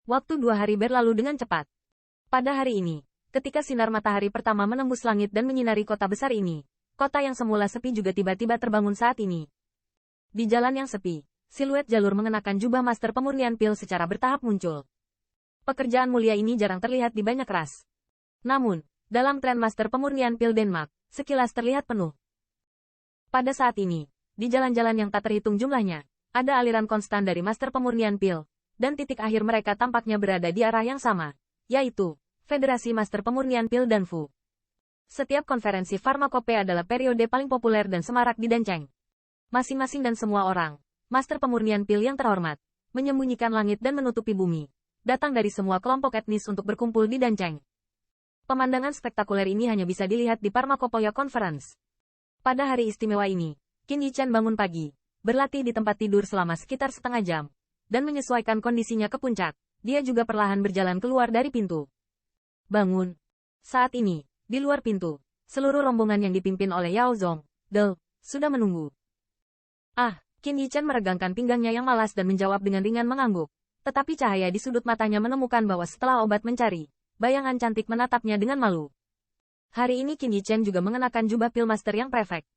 Waktu 2 hari berlalu dengan cepat. Pada hari ini, ketika sinar matahari pertama menembus langit dan menyinari kota besar ini, kota yang semula sepi juga tiba-tiba terbangun saat ini. Di jalan yang sepi, siluet jalur mengenakan jubah master pemurnian pil secara bertahap muncul. Pekerjaan mulia ini jarang terlihat di banyak ras. Namun, dalam tren master pemurnian pil Denmark, sekilas terlihat penuh. Pada saat ini, di jalan-jalan yang tak terhitung jumlahnya, ada aliran konstan dari master pemurnian pil, dan titik akhir mereka tampaknya berada di arah yang sama, yaitu Federasi Master Pemurnian Pil Danfu. Setiap konferensi farmakope adalah periode paling populer dan semarak di Danceng. Masing-masing dan semua orang, Master Pemurnian Pil yang terhormat, menyembunyikan langit dan menutupi bumi, datang dari semua kelompok etnis untuk berkumpul di Danceng. Pemandangan spektakuler ini hanya bisa dilihat di Pharmacopoeia Conference. Pada hari istimewa ini, Qin Yichen bangun pagi, berlatih di tempat tidur selama sekitar setengah jam, dan menyesuaikan kondisinya ke puncak. Dia juga perlahan berjalan keluar dari pintu. Bangun. Saat ini, di luar pintu, seluruh rombongan yang dipimpin oleh Yao Zong, Del, sudah menunggu. Qin Yichen meregangkan pinggangnya yang malas dan menjawab dengan ringan mengangguk. Tetapi cahaya di sudut matanya menemukan bahwa setelah obat mencari, bayangan cantik menatapnya dengan malu. Hari ini Qin Yichen juga mengenakan jubah pil master yang perfect.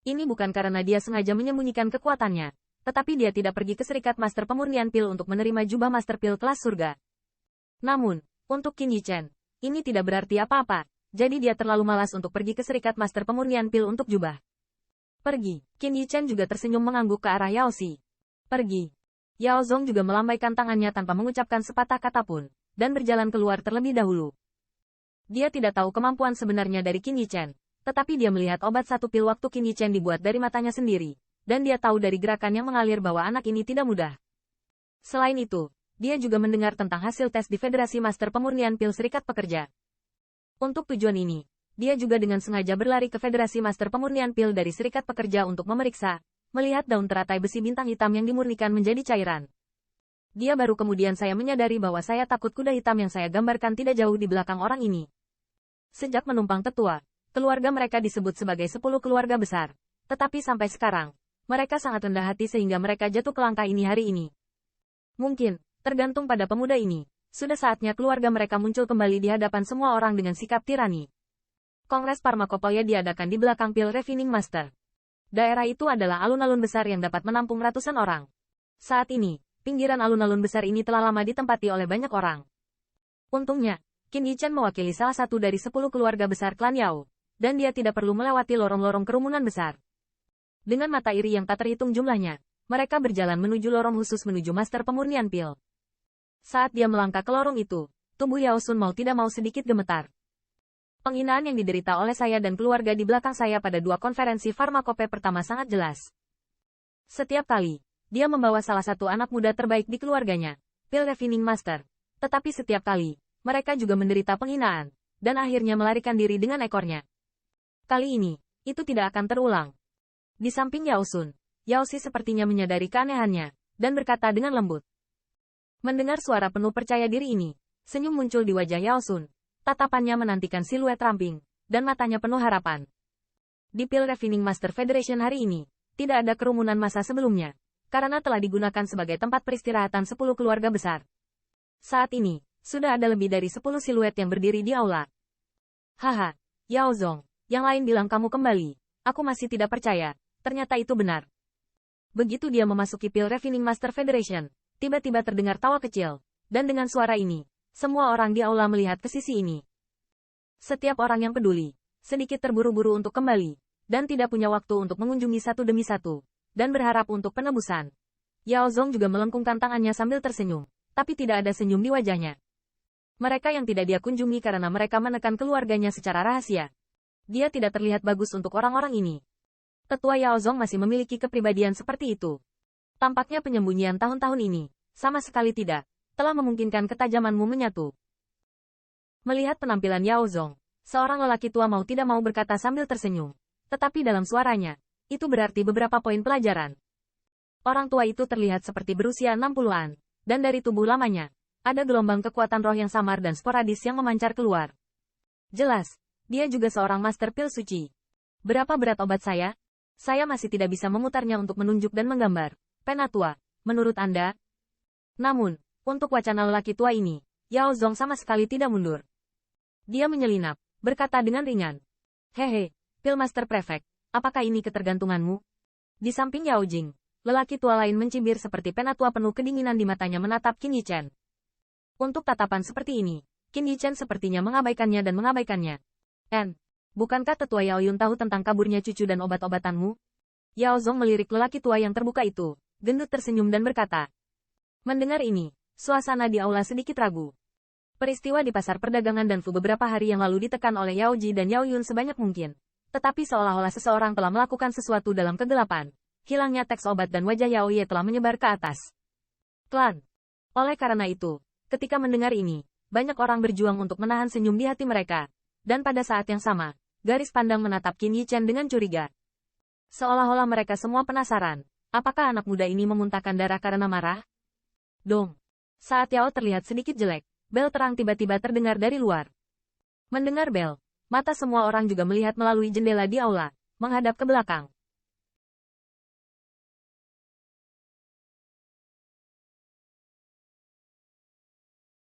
Ini bukan karena dia sengaja menyembunyikan kekuatannya, tetapi dia tidak pergi ke Serikat Master Pemurnian Pil untuk menerima jubah Master Pil kelas surga. Namun, untuk Qin Yichen, ini tidak berarti apa-apa, jadi dia terlalu malas untuk pergi ke Serikat Master Pemurnian Pil untuk jubah. Pergi. Qin Yichen juga tersenyum mengangguk ke arah Yao Xi. Pergi. Yao Zong juga melambaikan tangannya tanpa mengucapkan sepatah kata pun, dan berjalan keluar terlebih dahulu. Dia tidak tahu kemampuan sebenarnya dari Qin Yichen, tetapi dia melihat obat satu pil waktu Qin Yichen dibuat dari matanya sendiri. Dan dia tahu dari gerakan yang mengalir bahwa anak ini tidak mudah. Selain itu, dia juga mendengar tentang hasil tes di Federasi Master Pemurnian Pil Serikat Pekerja. Untuk tujuan ini, dia juga dengan sengaja berlari ke Federasi Master Pemurnian Pil dari Serikat Pekerja untuk memeriksa, melihat daun teratai besi bintang hitam yang dimurnikan menjadi cairan. Dia baru kemudian saya menyadari bahwa saya takut kuda hitam yang saya gambarkan tidak jauh di belakang orang ini. Sejak menumpang tetua, keluarga mereka disebut sebagai 10 keluarga besar. Tetapi sampai sekarang, mereka sangat rendah hati sehingga mereka jatuh ke langkah ini hari ini. Mungkin, tergantung pada pemuda ini, sudah saatnya keluarga mereka muncul kembali di hadapan semua orang dengan sikap tirani. Kongres Pharmacopoeia diadakan di belakang Pil Refining Master. Daerah itu adalah alun-alun besar yang dapat menampung ratusan orang. Saat ini, pinggiran alun-alun besar ini telah lama ditempati oleh banyak orang. Untungnya, Qin Yichen mewakili salah satu dari 10 keluarga besar klan Yao, dan dia tidak perlu melewati lorong-lorong kerumunan besar. Dengan mata iri yang tak terhitung jumlahnya, mereka berjalan menuju lorong khusus menuju Master Pemurnian Pil. Saat dia melangkah ke lorong itu, tubuh Yao Sun mau tidak mau sedikit gemetar. Penghinaan yang diderita oleh saya dan keluarga di belakang saya pada 2 konferensi farmakope pertama sangat jelas. Setiap kali, dia membawa salah satu anak muda terbaik di keluarganya, Pil Refining Master. Tetapi setiap kali, mereka juga menderita penghinaan, dan akhirnya melarikan diri dengan ekornya. Kali ini, itu tidak akan terulang. Di samping Yao Sun, Yao Xi sepertinya menyadari keanehannya, dan berkata dengan lembut. Mendengar suara penuh percaya diri ini, senyum muncul di wajah Yao Sun. Tatapannya menantikan siluet ramping, dan matanya penuh harapan. Di Pil Refining Master Federation hari ini, tidak ada kerumunan massa sebelumnya, karena telah digunakan sebagai tempat peristirahatan 10 keluarga besar. Saat ini, sudah ada lebih dari 10 siluet yang berdiri di aula. Haha, Yao Zong, yang lain bilang kamu kembali. Aku masih tidak percaya. Ternyata itu benar. Begitu dia memasuki Pil Refining Master Federation, tiba-tiba terdengar tawa kecil, dan dengan suara ini, semua orang di aula melihat ke sisi ini. Setiap orang yang peduli, sedikit terburu-buru untuk kembali, dan tidak punya waktu untuk mengunjungi satu demi satu, dan berharap untuk penebusan. Yao Zong juga melengkungkan tangannya sambil tersenyum, tapi tidak ada senyum di wajahnya. Mereka yang tidak dia kunjungi karena mereka menekan keluarganya secara rahasia. Dia tidak terlihat bagus untuk orang-orang ini. Tetua Yao Zong masih memiliki kepribadian seperti itu. Tampaknya penyembunyian tahun-tahun ini, sama sekali tidak, telah memungkinkan ketajamanmu menyatu. Melihat penampilan Yao Zong, seorang lelaki tua mau tidak mau berkata sambil tersenyum. Tetapi dalam suaranya, itu berarti beberapa poin pelajaran. Orang tua itu terlihat seperti berusia 60-an, dan dari tubuh lamanya, ada gelombang kekuatan roh yang samar dan sporadis yang memancar keluar. Jelas, dia juga seorang master pil suci. Berapa berat obat saya? Saya masih tidak bisa memutarnya untuk menunjuk dan menggambar. Penatua, menurut Anda? Namun, Untuk wacana lelaki tua ini, Yao Zong sama sekali tidak mundur. Dia menyelinap, berkata dengan ringan. Hehe, Pilmaster Prefect, apakah ini ketergantunganmu? Di samping Yao Jing, lelaki tua lain mencibir seperti penatua penuh kedinginan di matanya menatap Qin Yichen. Untuk tatapan seperti ini, Qin Yichen sepertinya mengabaikannya dan mengabaikannya. Bukankah tetua Yao Yun tahu tentang kaburnya cucu dan obat-obatanmu? Yao Zong melirik lelaki tua yang terbuka itu, gendut tersenyum dan berkata. Mendengar ini, suasana di aula sedikit ragu. Peristiwa di pasar perdagangan dan Fu beberapa hari yang lalu ditekan oleh Yao Ji dan Yao Yun sebanyak mungkin. Tetapi seolah-olah seseorang telah melakukan sesuatu dalam kegelapan. Hilangnya teks obat dan wajah Yao Ye telah menyebar ke atas. Klan. Oleh karena itu, ketika mendengar ini, banyak orang berjuang untuk menahan senyum di hati mereka. Dan pada saat yang sama, garis pandang menatap Qin Yichen dengan curiga. Seolah-olah mereka semua penasaran. Apakah anak muda ini memuntahkan darah karena marah? Dong. Saat Yao terlihat sedikit jelek, bel terang tiba-tiba terdengar dari luar. Mendengar bel, mata semua orang juga melihat melalui jendela di aula, menghadap ke belakang.